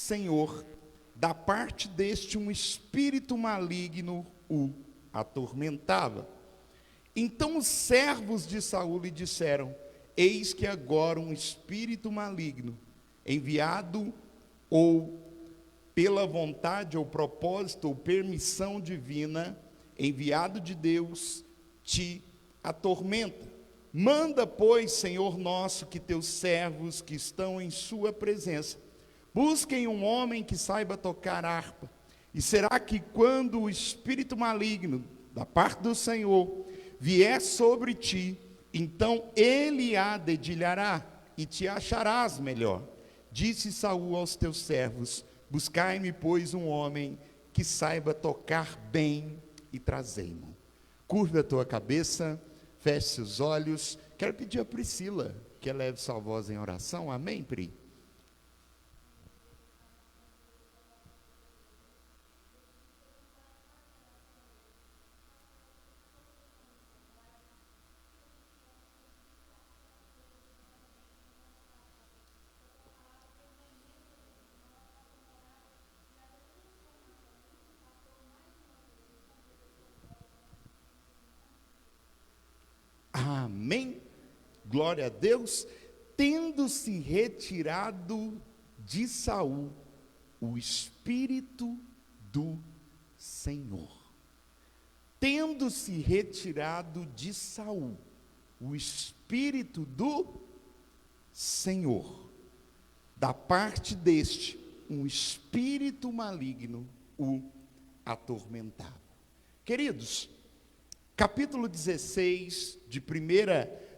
Senhor, da parte deste um espírito maligno o atormentava. Então os servos de Saul lhe disseram: eis que agora um espírito maligno, enviado ou pela vontade ou propósito ou permissão divina, enviado de Deus, te atormenta. Manda, pois, Senhor nosso, que teus servos que estão em sua presença busquem um homem que saiba tocar harpa. E será que quando o espírito maligno da parte do Senhor vier sobre ti, então ele a dedilhará e te acharás melhor. Disse Saul aos teus servos: buscai-me, pois, um homem que saiba tocar bem e trazei-mo. Curva a tua cabeça, feche os olhos. Quero pedir a Priscila que eleve sua voz em oração. Amém, Pri? Amém? Glória a Deus. Tendo-se retirado de Saul o Espírito do Senhor. Tendo-se retirado de Saul o Espírito do Senhor, da parte deste um espírito maligno o atormentava. Queridos, capítulo 16 de 1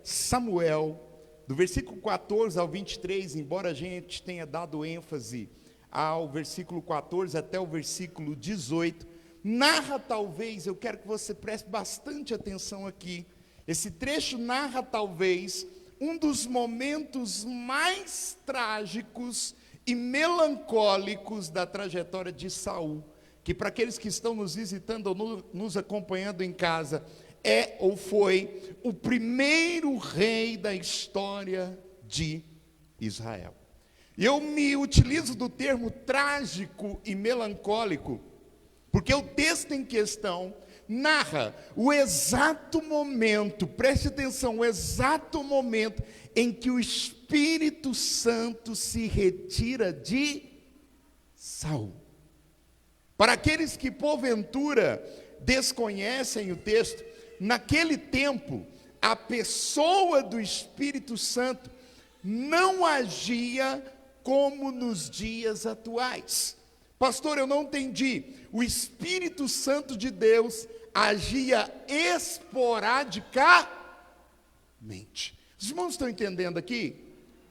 Samuel, do versículo 14 ao 23, embora a gente tenha dado ênfase ao versículo 14 até o versículo 18, narra talvez, eu quero que você preste bastante atenção aqui, esse trecho narra talvez um dos momentos mais trágicos e melancólicos da trajetória de Saul, que para aqueles que estão nos visitando ou nos acompanhando em casa, é ou foi o primeiro rei da história de Israel. E eu me utilizo do termo trágico e melancólico, porque o texto em questão narra o exato momento, preste atenção, o exato momento em que o Espírito Santo se retira de Saul. Para aqueles que porventura desconhecem o texto, naquele tempo, a pessoa do Espírito Santo não agia como nos dias atuais. Pastor, eu não entendi. O Espírito Santo de Deus agia esporadicamente. Os irmãos estão entendendo aqui?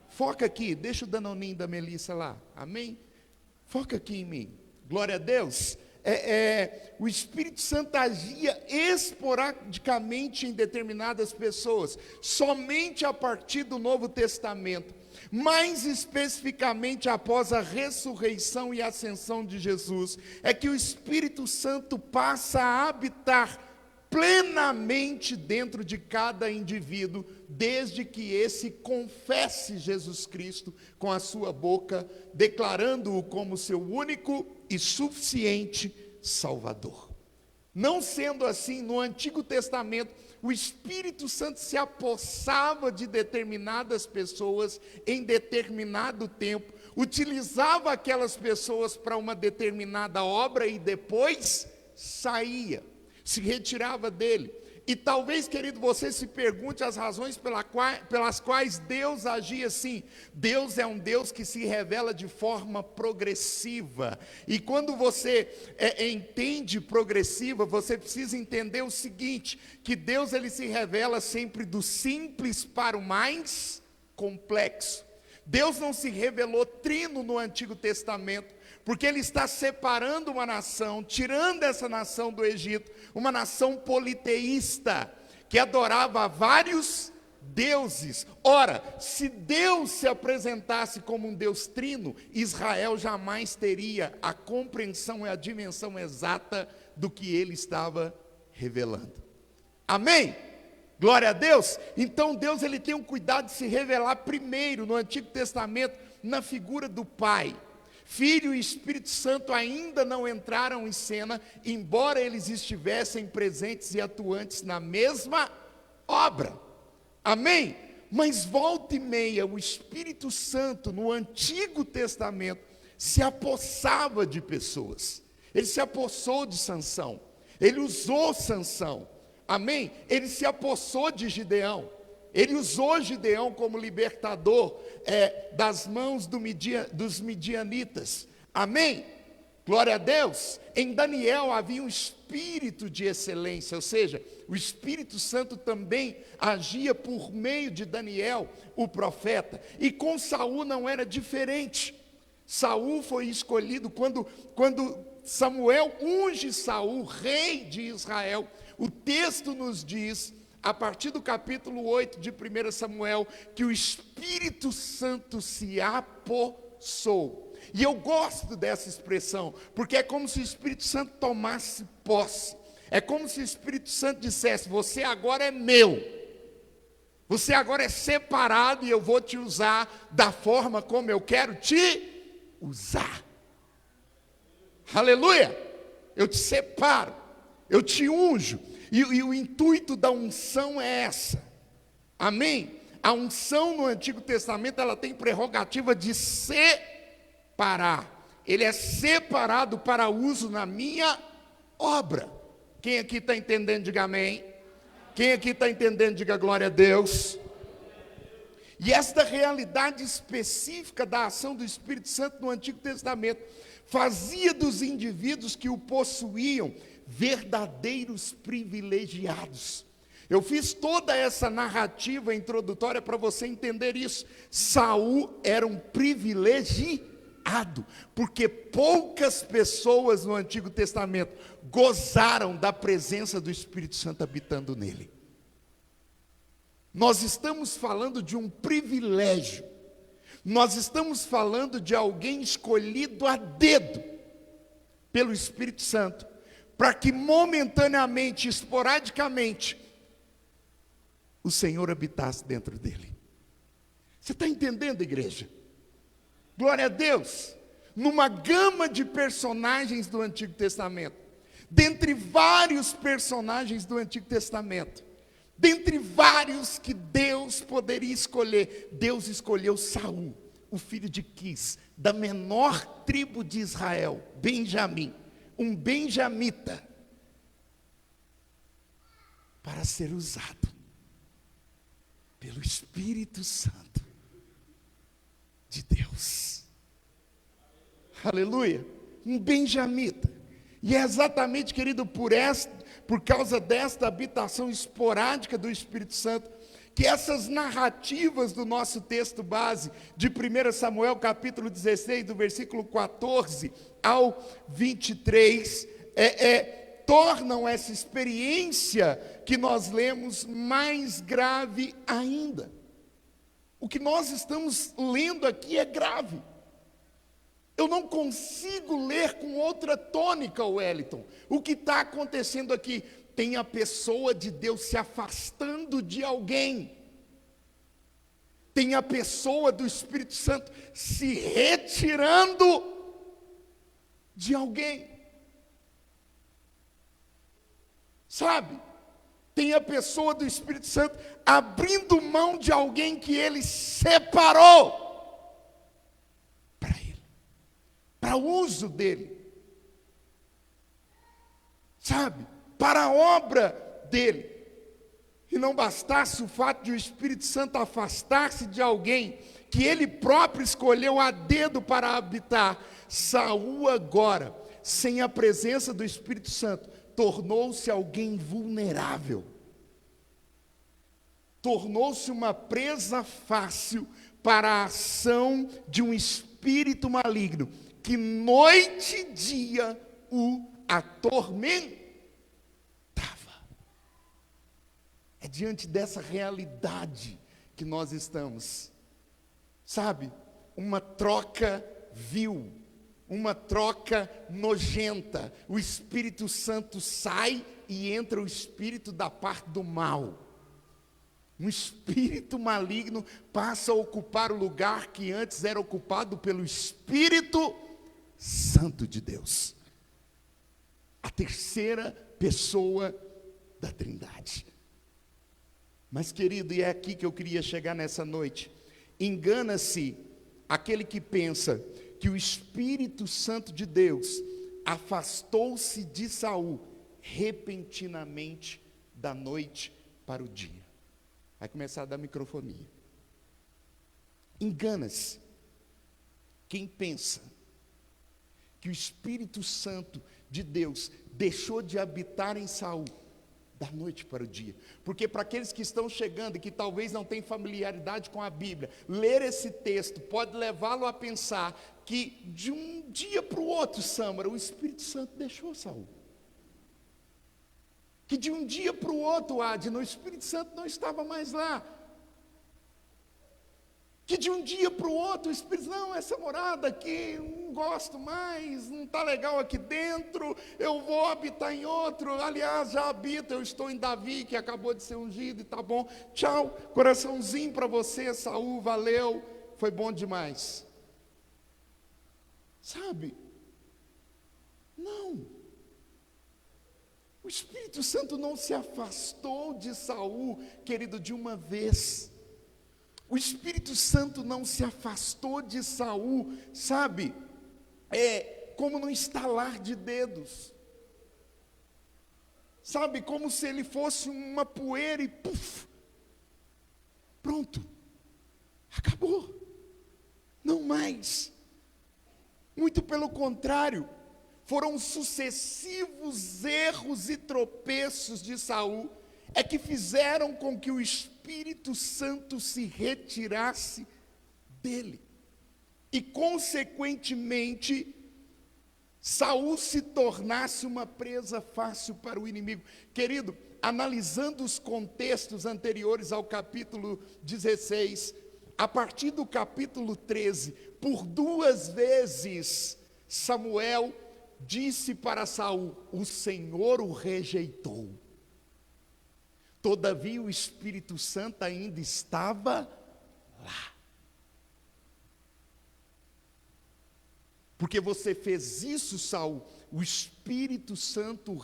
Foca aqui, deixa o Danoninho da Melissa lá, amém? Foca aqui em mim, glória a Deus. O Espírito Santo agia esporadicamente em determinadas pessoas, somente a partir do Novo Testamento, mais especificamente após a ressurreição e ascensão de Jesus, é que o Espírito Santo passa a habitar plenamente dentro de cada indivíduo, desde que esse confesse Jesus Cristo com a sua boca, declarando-o como seu único e suficiente Salvador. Não sendo assim, no Antigo Testamento, o Espírito Santo se apossava de determinadas pessoas em determinado tempo, utilizava aquelas pessoas para uma determinada obra e depois saía, se retirava dele. E talvez, querido, você se pergunte as razões pelas quais Deus agia assim. Deus é um Deus que se revela de forma progressiva. E quando você entende progressiva, você precisa entender o seguinte, que Deus ele se revela sempre do simples para o mais complexo. Deus não se revelou trino no Antigo Testamento, porque Ele está separando uma nação, tirando essa nação do Egito, uma nação politeísta, que adorava vários deuses. Ora, se Deus se apresentasse como um Deus trino, Israel jamais teria a compreensão e a dimensão exata do que Ele estava revelando. Amém? Glória a Deus. Então Deus ele tem um cuidado de se revelar primeiro no Antigo Testamento na figura do Pai. Filho e Espírito Santo ainda não entraram em cena, embora eles estivessem presentes e atuantes na mesma obra. Amém? Mas volta e meia, o Espírito Santo no Antigo Testamento se apossava de pessoas. Ele se apossou de Sansão. Ele usou Sansão. Amém? Ele se apossou de Gideão. Ele usou Gideão como libertador das mãos dos midianitas. Amém? Glória a Deus. Em Daniel havia um espírito de excelência, ou seja, o Espírito Santo também agia por meio de Daniel, o profeta. E com Saul não era diferente. Saul foi escolhido quando Samuel unge Saul, rei de Israel. O texto nos diz, a partir do capítulo 8 de 1 Samuel, que o Espírito Santo se apossou. E eu gosto dessa expressão, porque é como se o Espírito Santo tomasse posse. É como se o Espírito Santo dissesse: você agora é meu. Você agora é separado e eu vou te usar da forma como eu quero te usar. Aleluia! Eu te separo, eu te unjo. E o intuito da unção é essa. Amém? A unção no Antigo Testamento, ela tem prerrogativa de separar. Ele é separado para uso na minha obra. Quem aqui está entendendo, diga amém. Quem aqui está entendendo, diga glória a Deus. E esta realidade específica da ação do Espírito Santo no Antigo Testamento fazia dos indivíduos que o possuíam verdadeiros privilegiados. Eu fiz toda essa narrativa introdutória para você entender isso. Saul era um privilegiado, porque poucas pessoas no Antigo Testamento gozaram da presença do Espírito Santo habitando nele. Nós estamos falando de um privilégio. Nós estamos falando de alguém escolhido a dedo pelo Espírito Santo, para que momentaneamente, esporadicamente, o Senhor habitasse dentro dele. Você está entendendo, igreja? Glória a Deus. Numa gama de personagens do Antigo Testamento, dentre vários personagens do Antigo Testamento, dentre vários que Deus poderia escolher, Deus escolheu Saul, o filho de Quis, da menor tribo de Israel, Benjamim, um benjamita, para ser usado pelo Espírito Santo de Deus. Aleluia. Um benjamita. E é exatamente, querido, por causa desta habitação esporádica do Espírito Santo, que essas narrativas do nosso texto base, de 1 Samuel capítulo 16, do versículo 14 ao 23, tornam essa experiência que nós lemos mais grave ainda. O que nós estamos lendo aqui é grave. Eu não consigo ler com outra tônica, Wellington. O que está acontecendo aqui? Tem a pessoa de Deus se afastando de alguém. Tem a pessoa do Espírito Santo se retirando de alguém. Sabe? Tem a pessoa do Espírito Santo abrindo mão de alguém que ele separou para ele, para o uso dele. Sabe? Para a obra dele. E não bastasse o fato de o Espírito Santo afastar-se de alguém que ele próprio escolheu a dedo para habitar, Saul agora, sem a presença do Espírito Santo, tornou-se alguém vulnerável. Tornou-se uma presa fácil para a ação de um espírito maligno, que noite e dia o atormentava. É diante dessa realidade que nós estamos. Sabe? Uma troca vil, uma troca nojenta. O Espírito Santo sai e entra o espírito da parte do mal. Um espírito maligno passa a ocupar o lugar que antes era ocupado pelo Espírito Santo de Deus. A terceira pessoa da Trindade. Mas, querido, e é aqui que eu queria chegar nessa noite. Engana-se aquele que pensa que o Espírito Santo de Deus afastou-se de Saul repentinamente da noite para o dia. Vai começar a dar microfonia. Engana-se quem pensa que o Espírito Santo de Deus deixou de habitar em Saul da noite para o dia. Porque para aqueles que estão chegando e que talvez não tenham familiaridade com a Bíblia, ler esse texto pode levá-lo a pensar que de um dia para o outro, Sâmara, o Espírito Santo deixou Saul. Que de um dia para o outro, Adna, o Espírito Santo não estava mais lá. Que de um dia para o outro, o Espírito Santo, não, essa morada aqui, não gosto mais, não está legal aqui dentro, eu vou habitar em outro, aliás, já habito, eu estou em Davi, que acabou de ser ungido, e tá bom, tchau, coraçãozinho para você, Saul, valeu, foi bom demais. Sabe? Não. O Espírito Santo não se afastou de Saul, querido, de uma vez. O Espírito Santo não se afastou de Saul, sabe? Como num estalar de dedos. Sabe, como se ele fosse uma poeira e puf, pronto, acabou, não mais. Muito pelo contrário, foram sucessivos erros e tropeços de Saul que fizeram com que o Espírito Santo se retirasse dele. E, consequentemente, Saul se tornasse uma presa fácil para o inimigo. Querido, analisando os contextos anteriores ao capítulo 16, a partir do capítulo 13, por 2 vezes, Samuel disse para Saul: o Senhor o rejeitou. Todavia o Espírito Santo ainda estava lá. Porque você fez isso, Saul, o Espírito Santo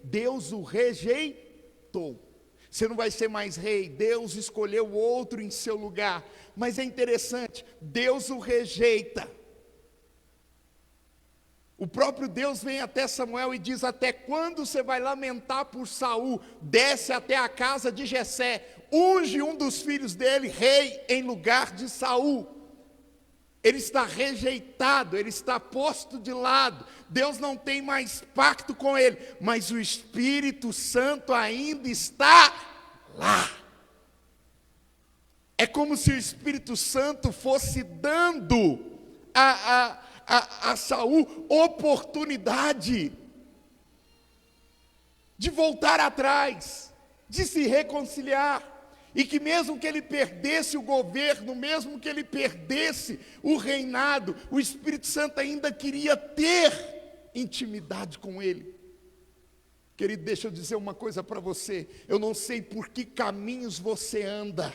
Deus o rejeitou. Você não vai ser mais rei, Deus escolheu outro em seu lugar. Mas é interessante, Deus o rejeita. O próprio Deus vem até Samuel e diz: até quando você vai lamentar por Saul? Desce até a casa de Jessé, unge um dos filhos dele rei em lugar de Saul. Ele está rejeitado, ele está posto de lado. Deus não tem mais pacto com ele, mas o Espírito Santo ainda está lá. É como se o Espírito Santo fosse dando a Saul oportunidade de voltar atrás, de se reconciliar, e que mesmo que ele perdesse o governo, mesmo que ele perdesse o reinado, o Espírito Santo ainda queria ter intimidade com ele. Querido, deixa eu dizer uma coisa para você, eu não sei por que caminhos você anda,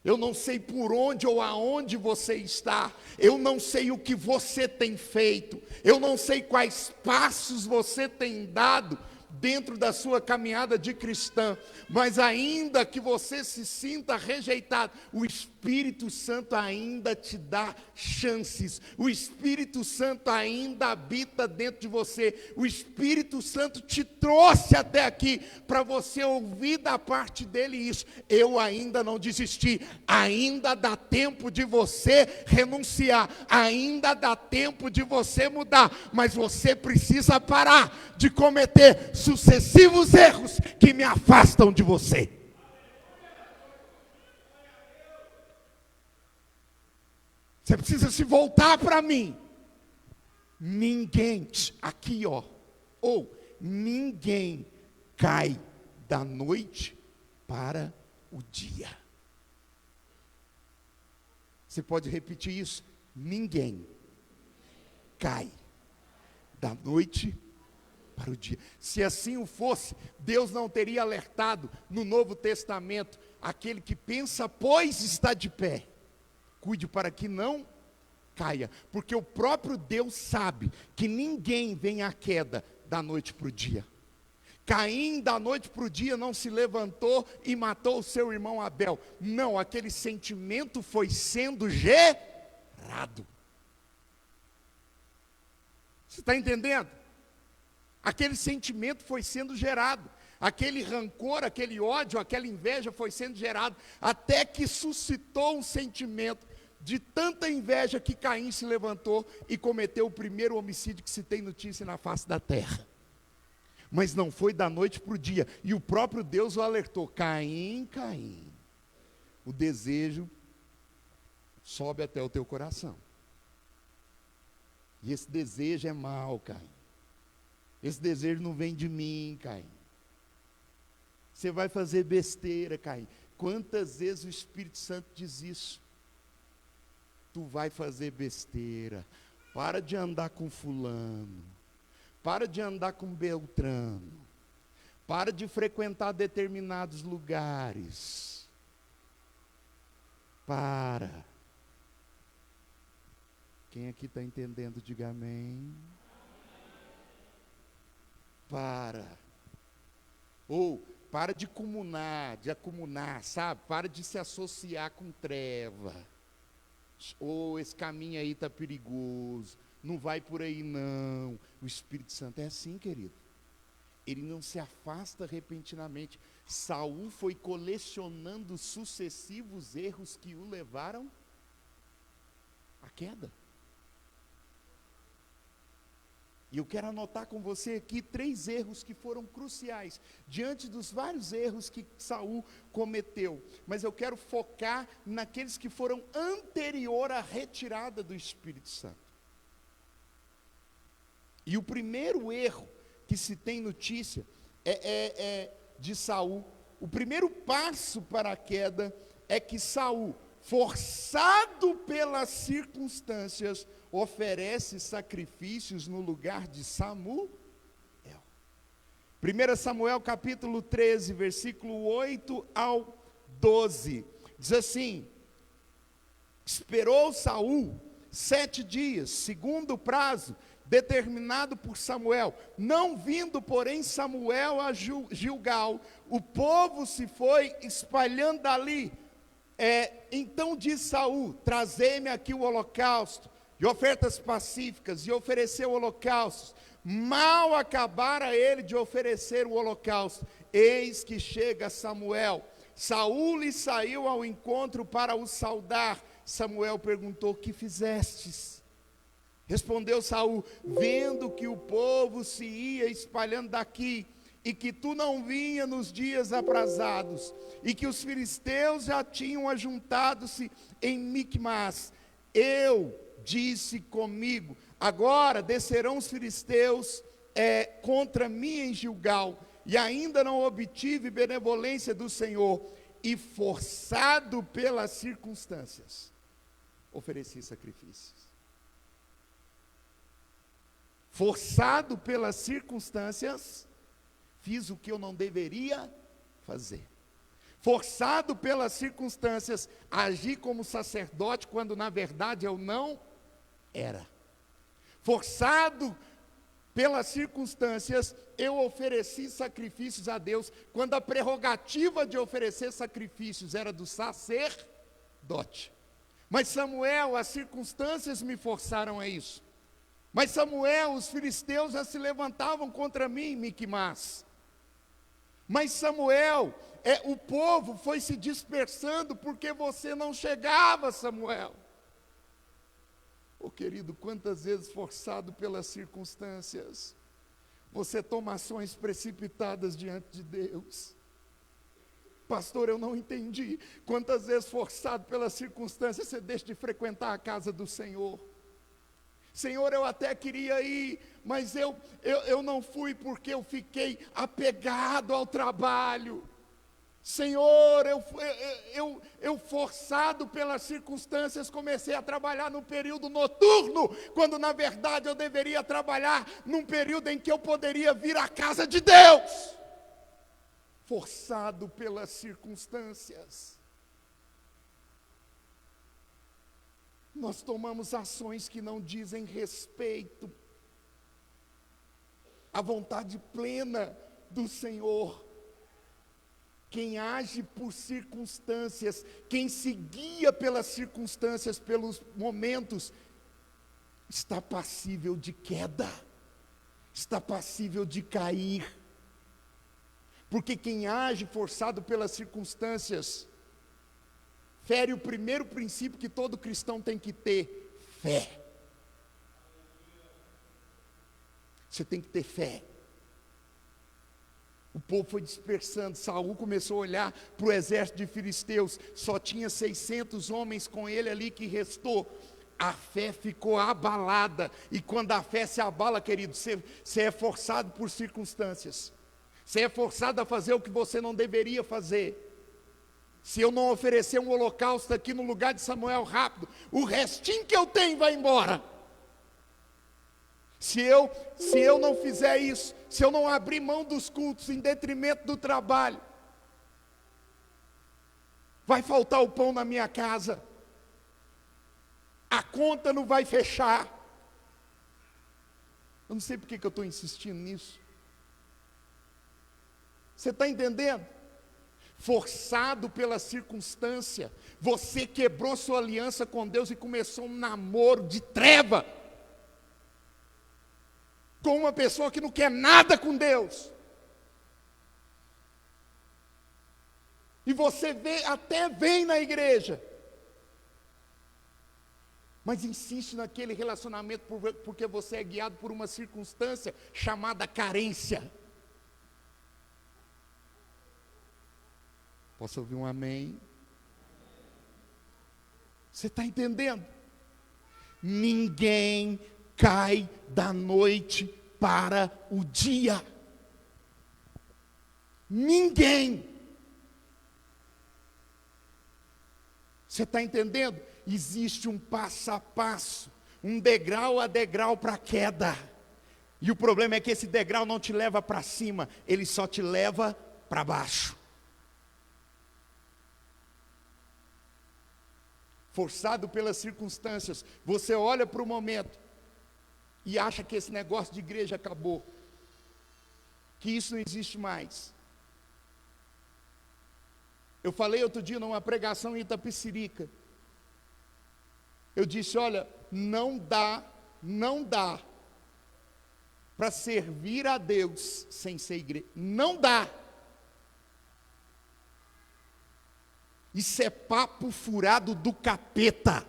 eu não sei por onde ou aonde você está, eu não sei o que você tem feito, eu não sei quais passos você tem dado dentro da sua caminhada de cristã, mas ainda que você se sinta rejeitado, o Espírito Santo ainda te dá chances, o Espírito Santo ainda habita dentro de você, o Espírito Santo te trouxe até aqui, para você ouvir da parte dele isso: eu ainda não desisti, ainda dá tempo de você renunciar, ainda dá tempo de você mudar, mas você precisa parar de cometer sucessivos erros que me afastam de você. Você precisa se voltar para mim. Ninguém, aqui ó, ou ninguém cai da noite para o dia. Você pode repetir isso? Ninguém cai da noite para o dia. Se assim o fosse, Deus não teria alertado no Novo Testamento: aquele que pensa, pois está de pé, cuide para que não caia, porque o próprio Deus sabe que ninguém vem à queda da noite para o dia. Caim, da noite para o dia, não se levantou e matou o seu irmão Abel. Não, aquele sentimento foi sendo gerado. Você está entendendo? Aquele sentimento foi sendo gerado. Aquele rancor, aquele ódio, aquela inveja foi sendo gerado. Até que suscitou um sentimento de tanta inveja que Caim se levantou e cometeu o primeiro homicídio que se tem notícia na face da terra. Mas não foi da noite para o dia. E o próprio Deus o alertou: Caim, Caim, o desejo sobe até o teu coração. E esse desejo é mau, Caim. Esse desejo não vem de mim, Caim. Você vai fazer besteira, Caim. Quantas vezes o Espírito Santo diz isso? Tu vai fazer besteira. Para de andar com fulano. Para de andar com Beltrano. Para de frequentar determinados lugares. Para. Quem aqui está entendendo, diga amém. Para. Ou, para de acumular, sabe? Para de se associar com treva. Ou, esse caminho aí está perigoso. Não vai por aí não. O Espírito Santo é assim, querido. Ele não se afasta repentinamente. Saul foi colecionando sucessivos erros que o levaram à queda. E eu quero anotar com você aqui 3 erros que foram cruciais, diante dos vários erros que Saul cometeu. Mas eu quero focar naqueles que foram anterior à retirada do Espírito Santo. E o primeiro erro que se tem notícia é de Saul. O primeiro passo para a queda é que Saul, forçado pelas circunstâncias, oferece sacrifícios no lugar de Samuel. 1 Samuel capítulo 13, versículo 8 ao 12, diz assim: esperou Saul 7 dias, segundo o prazo determinado por Samuel, não vindo, porém, Samuel a Gilgal, o povo se foi espalhando dali. Então disse Saul: trazei-me aqui o holocausto e ofertas pacíficas, e ofereceu holocaustos. Mal acabara ele de oferecer o holocausto, eis que chega Samuel. Saul lhe saiu ao encontro para o saudar. Samuel perguntou: que fizestes? Respondeu Saul: vendo que o povo se ia espalhando daqui, e que tu não vinha nos dias aprazados, e que os filisteus já tinham ajuntado-se em Micmas, eu disse comigo: agora descerão os filisteus contra mim em Gilgal, e ainda não obtive benevolência do Senhor, e forçado pelas circunstâncias, ofereci sacrifícios. Forçado pelas circunstâncias, fiz o que eu não deveria fazer. Forçado pelas circunstâncias, agi como sacerdote, quando na verdade eu não era. Forçado pelas circunstâncias, eu ofereci sacrifícios a Deus, quando a prerrogativa de oferecer sacrifícios era do sacerdote. Mas Samuel, as circunstâncias me forçaram a isso. Mas Samuel, os filisteus já se levantavam contra mim em Micmas. Mas Samuel, o povo foi se dispersando porque você não chegava, Samuel. Querido, quantas vezes forçado pelas circunstâncias, você toma ações precipitadas diante de Deus. Pastor, eu não entendi. Quantas vezes forçado pelas circunstâncias, você deixa de frequentar a casa do Senhor. Senhor, eu até queria ir, mas eu não fui porque eu fiquei apegado ao trabalho. Senhor, eu forçado pelas circunstâncias, comecei a trabalhar no período noturno, quando na verdade eu deveria trabalhar num período em que eu poderia vir à casa de Deus. Forçado pelas circunstâncias. Nós tomamos ações que não dizem respeito à vontade plena do Senhor. Quem age por circunstâncias, quem se guia pelas circunstâncias, pelos momentos, está passível de queda, está passível de cair. Porque quem age forçado pelas circunstâncias, fere o primeiro princípio que todo cristão tem que ter: fé. Você tem que ter fé. O povo foi dispersando, Saul começou a olhar para o exército de filisteus, só tinha 600 homens com ele ali que restou. A fé ficou abalada, e quando a fé se abala, querido, você é forçado por circunstâncias, você é forçado a fazer o que você não deveria fazer. Se eu não oferecer um holocausto aqui no lugar de Samuel rápido, o restinho que eu tenho vai embora. Se eu não fizer isso, se eu não abrir mão dos cultos em detrimento do trabalho, vai faltar o pão na minha casa, a conta não vai fechar. Eu não sei porque que eu estou insistindo nisso. Você está entendendo? Forçado pela circunstância, você quebrou sua aliança com Deus e começou um namoro de treva com uma pessoa que não quer nada com Deus. E você até vem na igreja, mas insiste naquele relacionamento porque você é guiado por uma circunstância chamada carência. Posso ouvir um amém? Você está entendendo? Ninguém cai da noite para o dia. Ninguém. Você está entendendo? Existe um passo a passo, um degrau a degrau para a queda. E o problema é que esse degrau não te leva para cima, ele só te leva para baixo. Forçado pelas circunstâncias, você olha para o momento e acha que esse negócio de igreja acabou, que isso não existe mais. Eu falei outro dia numa pregação em Itapecerica, eu disse: olha, não dá para servir a Deus sem ser igreja, não dá. Isso é papo furado do capeta.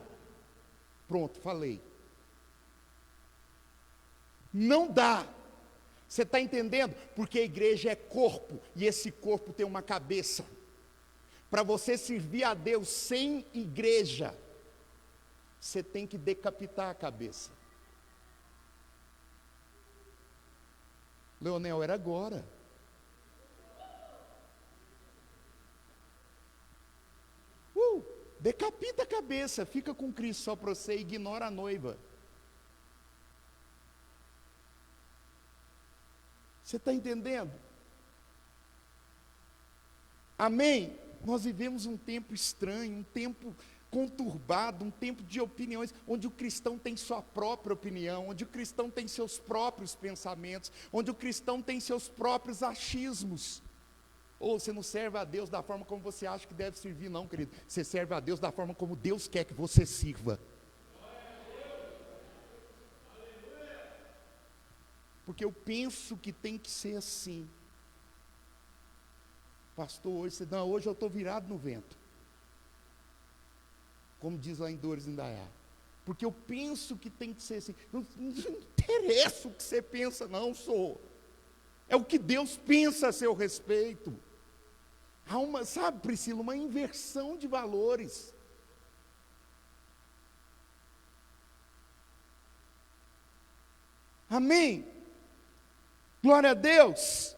Pronto, falei. Não dá. Você está entendendo? Porque a igreja é corpo, e esse corpo tem uma cabeça. Para você servir a Deus sem igreja, você tem que decapitar a cabeça. Leonel, era agora. Decapita a cabeça, fica com Cristo só para você, ignora a noiva. Você está entendendo? Amém? Nós vivemos um tempo estranho, um tempo conturbado, um tempo de opiniões, onde o cristão tem sua própria opinião, onde o cristão tem seus próprios pensamentos, onde o cristão tem seus próprios achismos. Ou você não serve a Deus da forma como você acha que deve servir, não, querido. Você serve a Deus da forma como Deus quer que você sirva. Porque eu penso que tem que ser assim. Pastor, hoje eu estou virado no vento. Como diz lá em Dores Indaiá. Porque eu penso que tem que ser assim. Não interessa o que você pensa, não, sou. É o que Deus pensa a seu respeito. Há uma, sabe, Priscila, uma inversão de valores. Amém? Glória a Deus.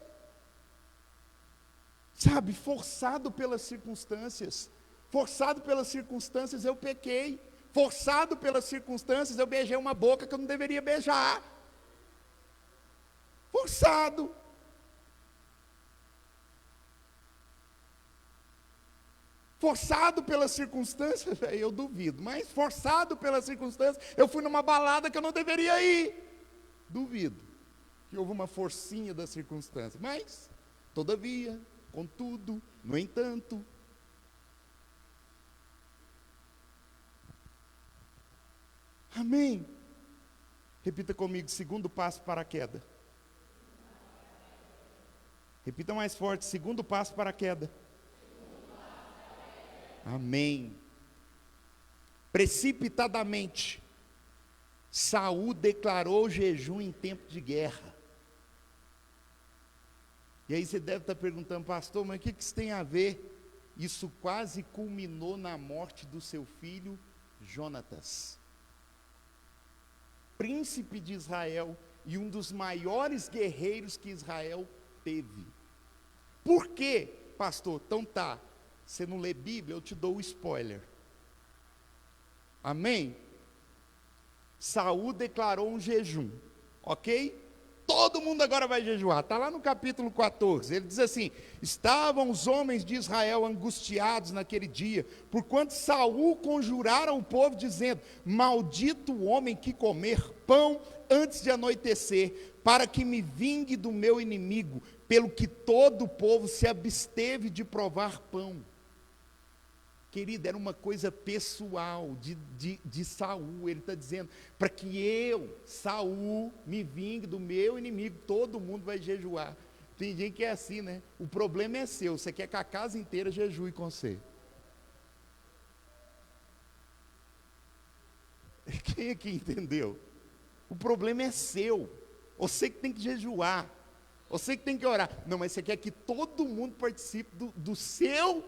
Sabe, forçado pelas circunstâncias. Forçado pelas circunstâncias eu pequei. Forçado pelas circunstâncias eu beijei uma boca que eu não deveria beijar. Forçado. Forçado pelas circunstâncias, eu duvido, mas forçado pelas circunstâncias, eu fui numa balada que eu não deveria ir. Duvido que houve uma forcinha das circunstâncias, mas, todavia, contudo, no entanto. Amém. Repita comigo, segundo passo para a queda. Repita mais forte, segundo passo para a queda. Amém. Precipitadamente, Saul declarou jejum em tempo de guerra. E aí você deve estar perguntando, pastor, mas o que isso tem a ver? Isso quase culminou na morte do seu filho, Jonatas, príncipe de Israel e um dos maiores guerreiros que Israel teve. Por quê, pastor? Então tá, você não lê Bíblia, eu te dou o spoiler. Amém? Saul declarou um jejum, ok? Todo mundo agora vai jejuar, está lá no capítulo 14, ele diz assim: estavam os homens de Israel angustiados naquele dia, porquanto Saul conjurara o povo, dizendo: maldito o homem que comer pão antes de anoitecer, para que me vingue do meu inimigo, pelo que todo o povo se absteve de provar pão. Querido, era uma coisa pessoal de Saul. Ele está dizendo, para que eu, Saul, me vingue do meu inimigo, todo mundo vai jejuar. Tem gente que é assim, né? O problema é seu, você quer que a casa inteira jejue com você. Quem aqui entendeu? O problema é seu, você que tem que jejuar, você que tem que orar. Não, mas você quer que todo mundo participe do seu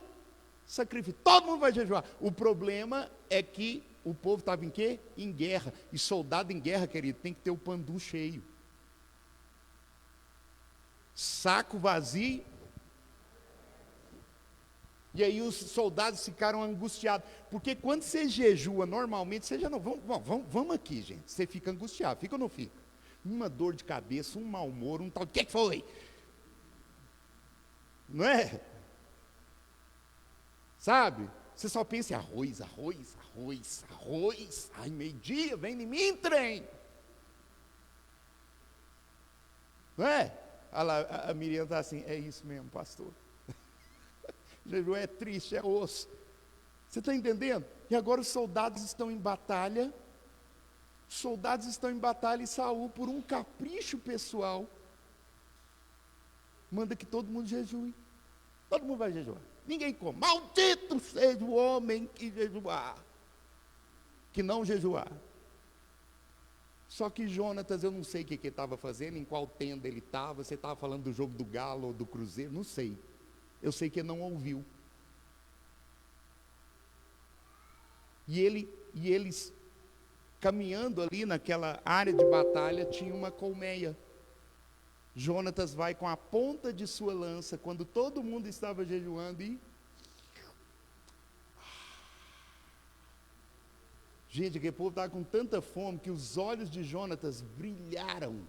sacrifício, todo mundo vai jejuar. O problema é que o povo estava em quê? Em guerra. E soldado em guerra, querido, tem que ter o pandu cheio. Saco vazio. E aí os soldados ficaram angustiados. Porque quando você jejua normalmente, você já não. Vamos aqui, gente. Você fica angustiado, fica ou não fica? Uma dor de cabeça, um mau humor, um tal. O que foi? Não é? Sabe? Você só pensa em arroz. Ai, meio-dia, vem em mim, trem. Não é? A Miriam está assim, é isso mesmo, pastor. Jejum é triste, é osso. Você está entendendo? E agora os soldados estão em batalha. E Saul, por um capricho pessoal, manda que todo mundo jejue. Todo mundo vai jejuar. Ninguém come. Maldito seja o homem que jejuar, que não jejuar. Só que Jonatas, eu não sei o que ele estava fazendo, em qual tenda ele estava. Você estava falando do jogo do Galo ou do Cruzeiro, não sei. Eu sei que ele não ouviu. E eles, caminhando ali naquela área de batalha, tinha uma colmeia. Jonatas vai com a ponta de sua lança, quando todo mundo estava jejuando, e gente, aquele povo estava com tanta fome que os olhos de Jonatas brilharam.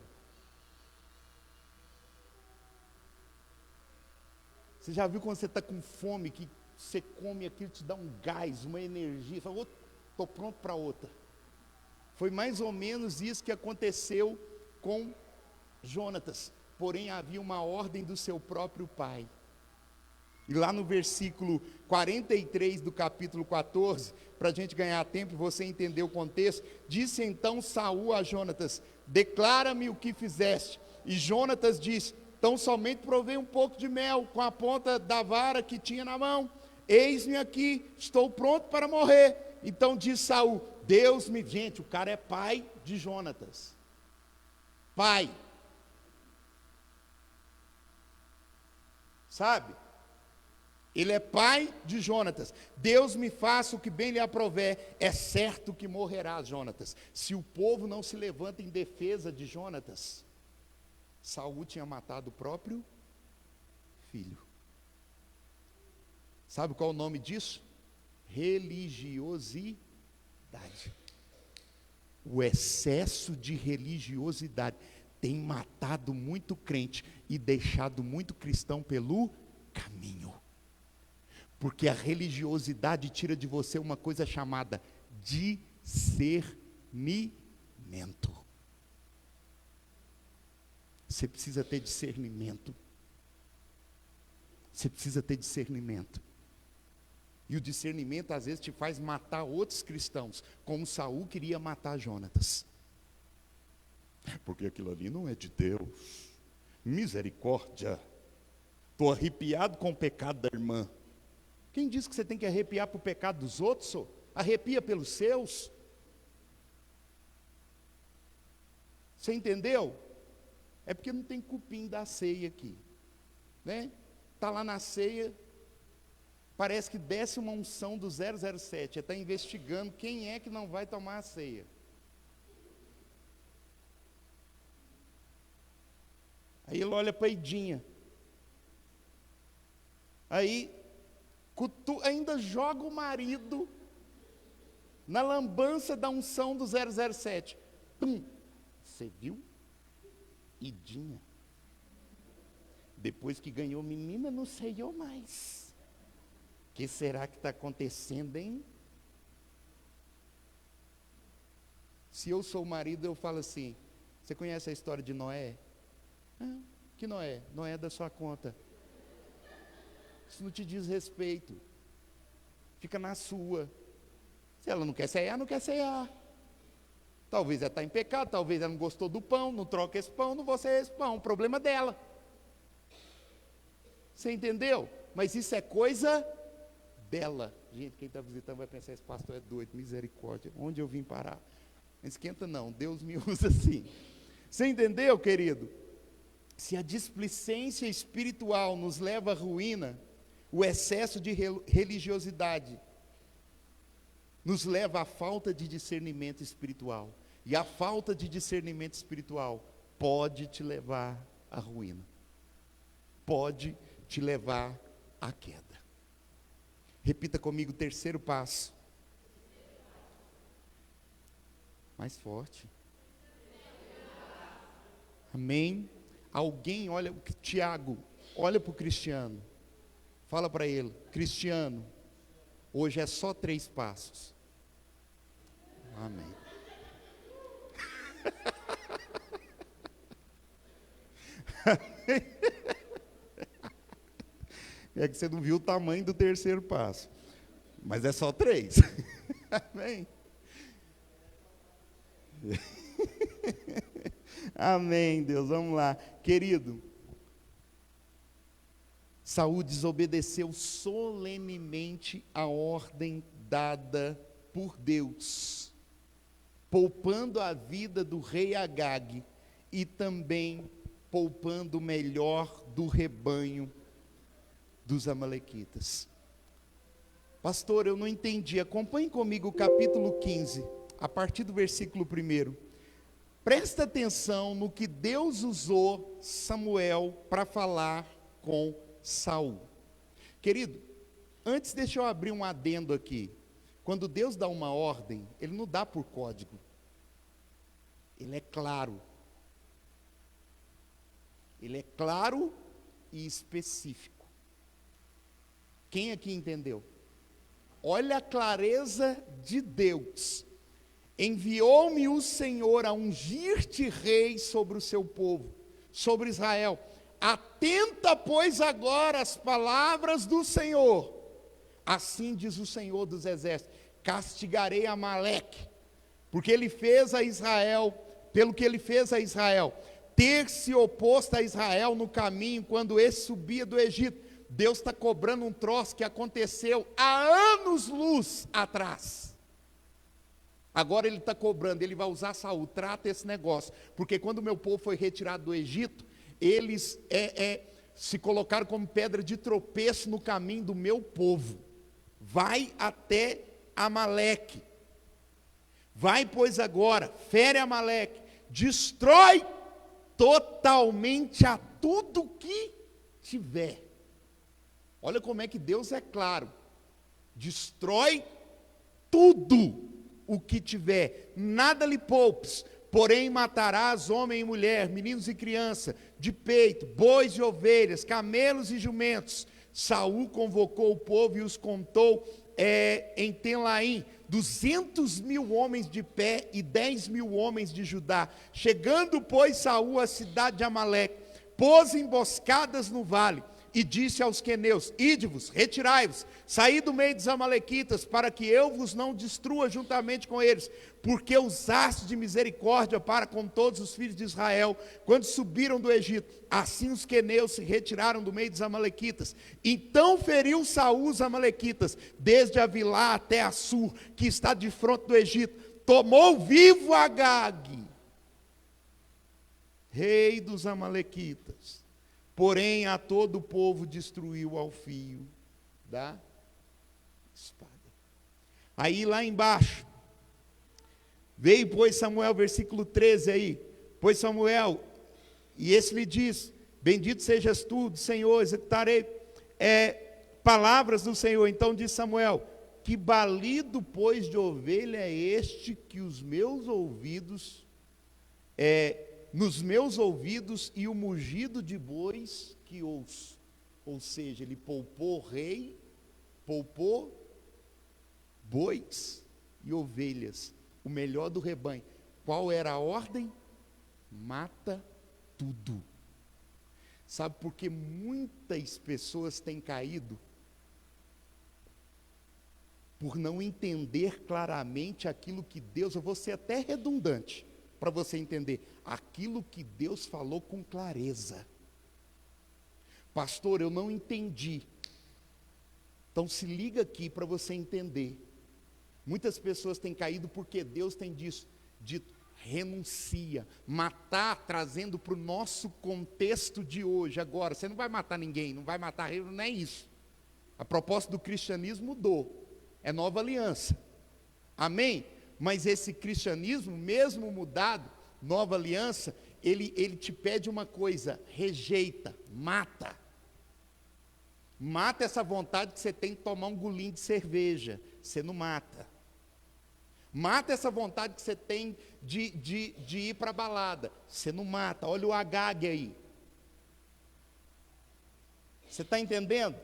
Você já viu quando você está com fome, que você come aquilo, te dá um gás, uma energia, fala, estou pronto para outra. Foi mais ou menos isso que aconteceu com Jonatas. Porém havia uma ordem do seu próprio pai. E lá no versículo 43 do capítulo 14, para a gente ganhar tempo e você entender o contexto, disse então Saul a Jonatas: declara-me o que fizeste. E Jonatas disse: então somente provei um pouco de mel com a ponta da vara que tinha na mão. Eis-me aqui, estou pronto para morrer. Então disse Saul: Deus me... Gente, o cara é pai de Jonatas. Pai. Sabe? Ele é pai de Jonatas. Deus me faça o que bem lhe aprouver. É certo que morrerá Jonatas. Se o povo não se levanta em defesa de Jonatas, Saul tinha matado o próprio filho. Sabe qual é o nome disso? Religiosidade. O excesso de religiosidade tem matado muito crente e deixado muito cristão pelo caminho. Porque a religiosidade tira de você uma coisa chamada discernimento. Você precisa ter discernimento. Você precisa ter discernimento. E o discernimento às vezes te faz matar outros cristãos, como Saul queria matar Jonatas. Porque aquilo ali não é de Deus. Misericórdia. Estou arrepiado com o pecado da irmã. Quem disse que você tem que arrepiar para o pecado dos outros? Só? Arrepia pelos seus. Você entendeu? É porque não tem cupim da ceia aqui, né? Está lá na ceia, parece que desce uma unção do 007, está investigando quem é que não vai tomar a ceia. Aí ele olha para a Idinha, aí ainda joga o marido na lambança da unção do 007. Pum! Você viu? Idinha. Depois que ganhou menina, não sei eu mais. O que será que está acontecendo, hein? Se eu sou o marido, eu falo assim, você conhece a história de Noé? Ah, que Noé? Noé é da sua conta. Isso não te diz respeito. Fica na sua. Se ela não quer ceiar, não quer ceiar. Talvez ela está em pecado, talvez ela não gostou do pão, não troca esse pão, não vou ceiar esse pão, problema dela. Você entendeu? Mas isso é coisa dela. Gente, quem está visitando vai pensar, esse pastor é doido, misericórdia. Onde eu vim parar? Não esquenta não, Deus me usa assim. Você entendeu, querido? Se a displicência espiritual nos leva à ruína, o excesso de religiosidade nos leva à falta de discernimento espiritual. E a falta de discernimento espiritual pode te levar à ruína. Pode te levar à queda. Repita comigo o terceiro passo. Mais forte. Amém? Alguém olha, Tiago, olha para o Cristiano. Fala para ele, Cristiano, hoje é só 3 passos. Amém. É que você não viu o tamanho do terceiro passo. Mas é só 3. Amém. Amém, Deus. Vamos lá. Querido, Saul desobedeceu solenemente a ordem dada por Deus, poupando a vida do rei Agag e também poupando o melhor do rebanho dos amalequitas. Pastor, eu não entendi. Acompanhe comigo o capítulo 15, a partir do versículo 1. Presta atenção no que Deus usou Samuel para falar com Saul. Querido, antes deixa eu abrir um adendo aqui. Quando Deus dá uma ordem, Ele não dá por código. Ele é claro. Ele é claro e específico. Quem aqui entendeu? Olha a clareza de Deus. Enviou-me o Senhor a ungir-te rei sobre o seu povo, sobre Israel. Atenta, pois, agora as palavras do Senhor. Assim diz o Senhor dos exércitos: castigarei Amaleque, porque ele fez a Israel, pelo que ele fez a Israel, ter se oposto a Israel no caminho, quando esse subia do Egito. Deus está cobrando um troço que aconteceu há anos-luz atrás. Agora ele está cobrando, ele vai usar Saul, trata esse negócio, porque quando o meu povo foi retirado do Egito, eles se colocaram como pedra de tropeço no caminho do meu povo. Vai até Amaleque. Vai, pois, agora, fere Amaleque, destrói totalmente a tudo que tiver. Olha como é que Deus é claro. Destrói tudo o que tiver, nada lhe poupes, porém matarás homem e mulher, meninos e criança, de peito, bois e ovelhas, camelos e jumentos, Saul convocou o povo e os contou em Telaim, 200.000 homens de pé e 10.000 homens de Judá. Chegando, pois, Saul à cidade de Amaleque, pôs emboscadas no vale, e disse aos queneus: ide-vos, retirai-vos, saí do meio dos amalequitas, para que eu vos não destrua juntamente com eles, porque usaste de misericórdia para com todos os filhos de Israel, quando subiram do Egito. Assim os queneus se retiraram do meio dos amalequitas. Então feriu Saul os amalequitas, desde Avilá até Assur, que está de fronte do Egito. Tomou vivo Agag, rei dos amalequitas, porém a todo o povo destruiu ao fio da espada. Aí lá embaixo, veio, pois, Samuel, versículo 13 aí, pois Samuel, e esse lhe diz: bendito sejas tu, Senhor, executarei palavras do Senhor. Então disse Samuel: que balido, pois, de ovelha é este que os meus ouvidos, nos meus ouvidos, e o mugido de bois que ouço? Ou seja, ele poupou rei, poupou bois e ovelhas, o melhor do rebanho. Qual era a ordem? Mata tudo. Sabe por que muitas pessoas têm caído? Por não entender claramente aquilo que Deus, eu vou ser até redundante, para você entender, aquilo que Deus falou com clareza. Pastor, eu não entendi. Então se liga aqui para você entender. Muitas pessoas têm caído porque Deus tem dito, renuncia, matar, trazendo para o nosso contexto de hoje. Agora, você não vai matar ninguém, não vai matar, não é isso. A proposta do cristianismo mudou, é nova aliança, amém? Mas esse cristianismo, mesmo mudado, nova aliança, ele te pede uma coisa: rejeita, mata. Mata essa vontade que você tem de tomar um golinho de cerveja, você não mata. Mata essa vontade que você tem de ir para a balada, você não mata. Olha o Agag aí. Você está entendendo?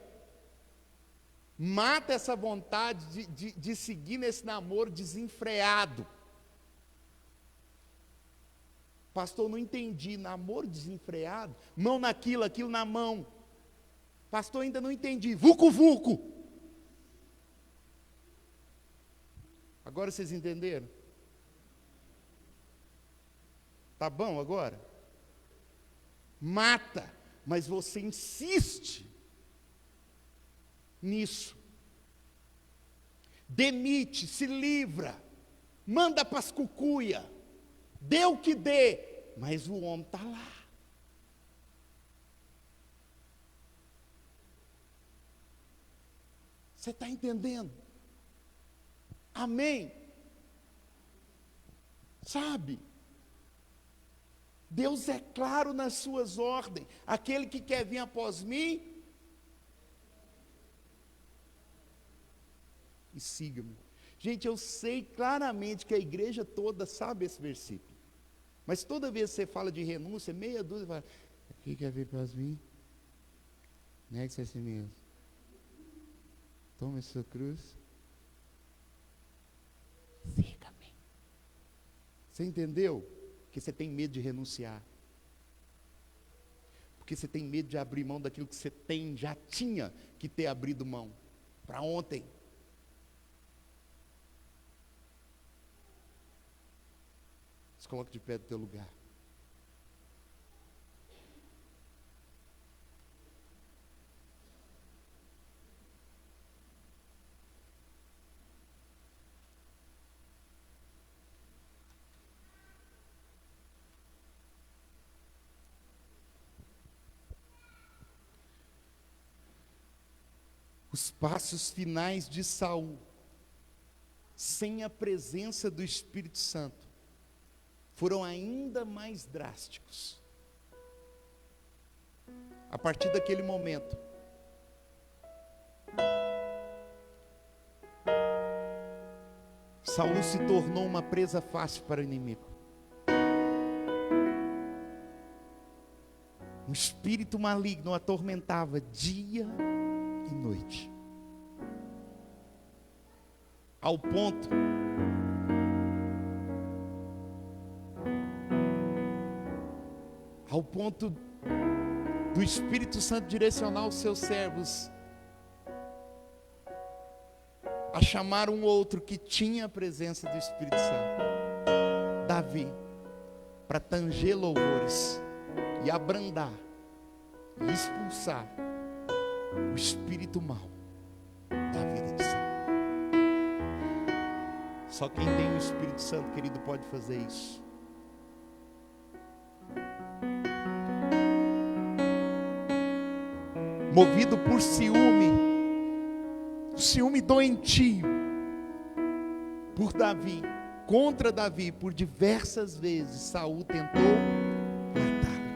Mata essa vontade de seguir nesse namoro desenfreado. Pastor, não entendi. Namoro desenfreado? Mão naquilo, aquilo na mão. Pastor, ainda não entendi. Vucu, vucu. Agora vocês entenderam? Tá bom agora? Mata, mas você insiste nisso. Demite, se livra, manda para as cucuia, dê o que dê, mas o homem está lá. Você está entendendo? Amém? Sabe? Deus é claro nas suas ordens. Aquele que quer vir após mim, e siga-me. Gente, eu sei claramente que a igreja toda sabe esse versículo. Mas toda vez que você fala de renúncia, meia dúzia fala: quem quer vir após mim? Negue-se a si mesmo. Tome a sua cruz. Siga-me. Você entendeu? Porque você tem medo de renunciar. Porque você tem medo de abrir mão daquilo que você já tinha que ter abrido mão. Para ontem. Se coloque de pé do teu lugar. Os passos finais de Saul, sem a presença do Espírito Santo, foram ainda mais drásticos. A partir daquele momento, Saul se tornou uma presa fácil para o inimigo. Um espírito maligno o atormentava dia e noite. Ao ponto do Espírito Santo direcionar os seus servos a chamar um outro que tinha a presença do Espírito Santo, Davi, para tanger louvores e abrandar e expulsar o espírito mau da vida de Saul. Só quem tem o Espírito Santo, querido, pode fazer isso. Movido por ciúme doentio por Davi, contra Davi, por diversas vezes Saul tentou matá-lo.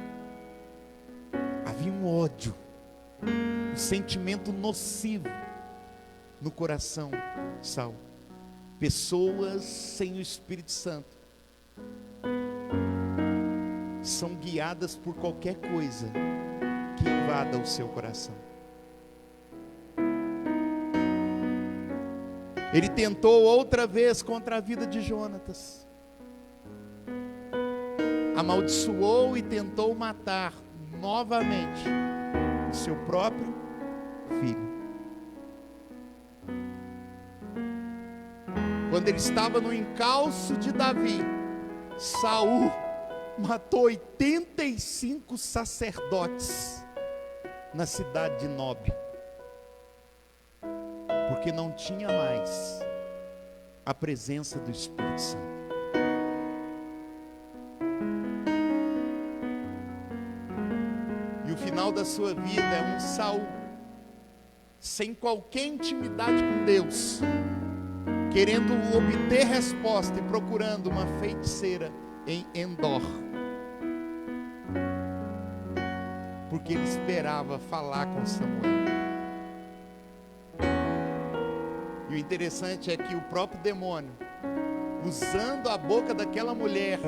Havia um ódio, um sentimento nocivo no coração de Saul. Pessoas sem o Espírito Santo são guiadas por qualquer coisa que invada o seu coração. Ele tentou outra vez contra a vida de Jonatas, amaldiçoou e tentou matar novamente o seu próprio filho. Quando ele estava no encalço de Davi, Saul matou 85 sacerdotes na cidade de Nob, porque não tinha mais a presença do Espírito Santo. E o final da sua vida é um Saul sem qualquer intimidade com Deus, querendo obter resposta e procurando uma feiticeira em Endor, porque ele esperava falar com Samuel. E o interessante é que o próprio demônio, usando a boca daquela mulher,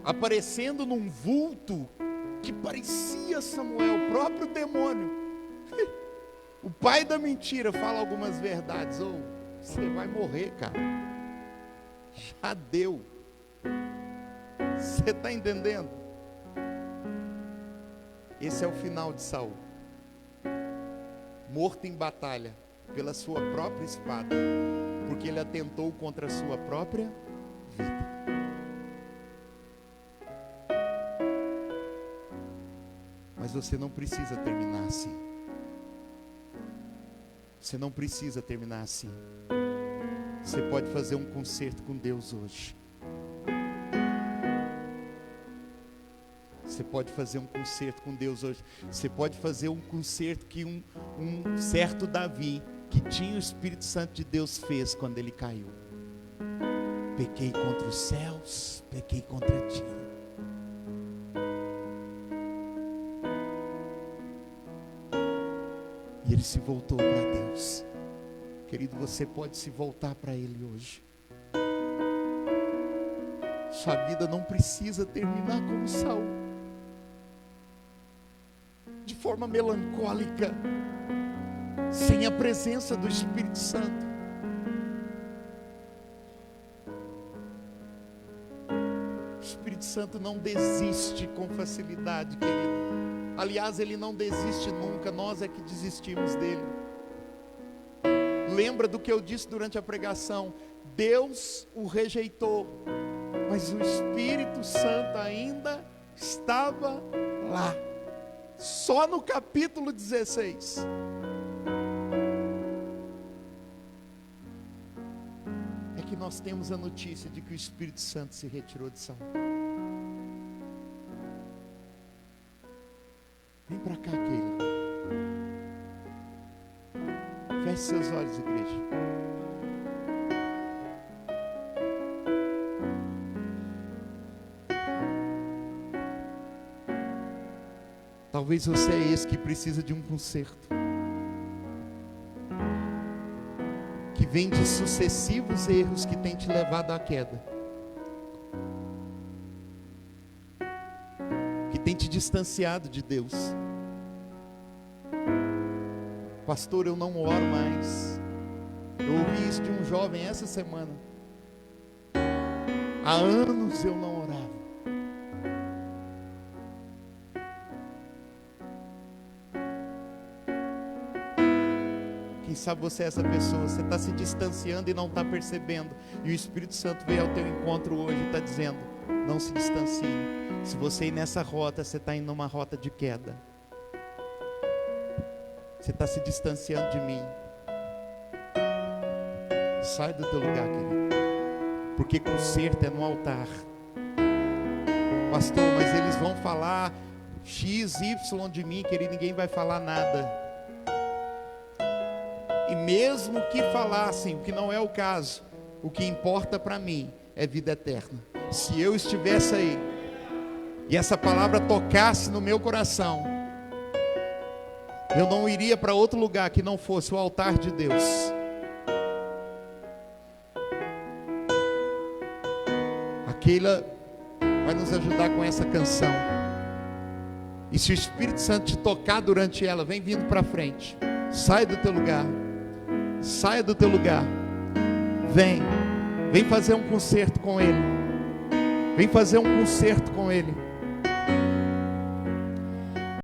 aparecendo num vulto que parecia Samuel, o próprio demônio, o pai da mentira, fala algumas verdades. Você vai morrer, cara, já deu. Você está entendendo? Esse é o final de Saul, morto em batalha pela sua própria espada, porque ele atentou contra a sua própria vida. Mas você não precisa terminar assim. Você não precisa terminar assim. Você pode fazer um concerto com Deus hoje. Você pode fazer um concerto com Deus hoje. Você pode fazer um concerto que um certo Davi, que tinha o Espírito Santo de Deus, fez quando ele caiu. Pequei contra os céus, pequei contra ti. E ele se voltou para Deus. Querido, você pode se voltar para Ele hoje. Sua vida não precisa terminar como Saul, de forma melancólica, sem a presença do Espírito Santo. O Espírito Santo não desiste com facilidade, querido. Aliás, Ele não desiste nunca, nós é que desistimos dele. Lembra do que eu disse durante a pregação: Deus o rejeitou, mas o Espírito Santo ainda estava lá. Só no capítulo 16. É que nós temos a notícia de que o Espírito Santo se retirou de Saul. Vem para cá, querido. Feche seus olhos, igreja. Talvez você é esse que precisa de um conserto, que vem de sucessivos erros que tem te levado à queda, que tem te distanciado de Deus. Pastor, eu não oro mais. Eu ouvi isso de um jovem essa semana. Há anos eu não orava. Quem sabe você é essa pessoa, você está se distanciando e não está percebendo, e o Espírito Santo veio ao teu encontro hoje e está dizendo: não se distancie. Se você ir nessa rota, você está indo numa rota de queda. Você está se distanciando de mim. Sai do teu lugar, querido, porque conserto é no altar. Pastor, mas eles vão falar X, Y de mim, querido. Ninguém vai falar nada. E mesmo que falassem, o que não é o caso, o que importa para mim é vida eterna. Se eu estivesse aí e essa palavra tocasse no meu coração, eu não iria para outro lugar que não fosse o altar de Deus. A Keila vai nos ajudar com essa canção. E se o Espírito Santo te tocar durante ela, vem vindo para frente. Sai do teu lugar. Saia do teu lugar. Vem fazer um concerto com Ele. Vem fazer um concerto com Ele.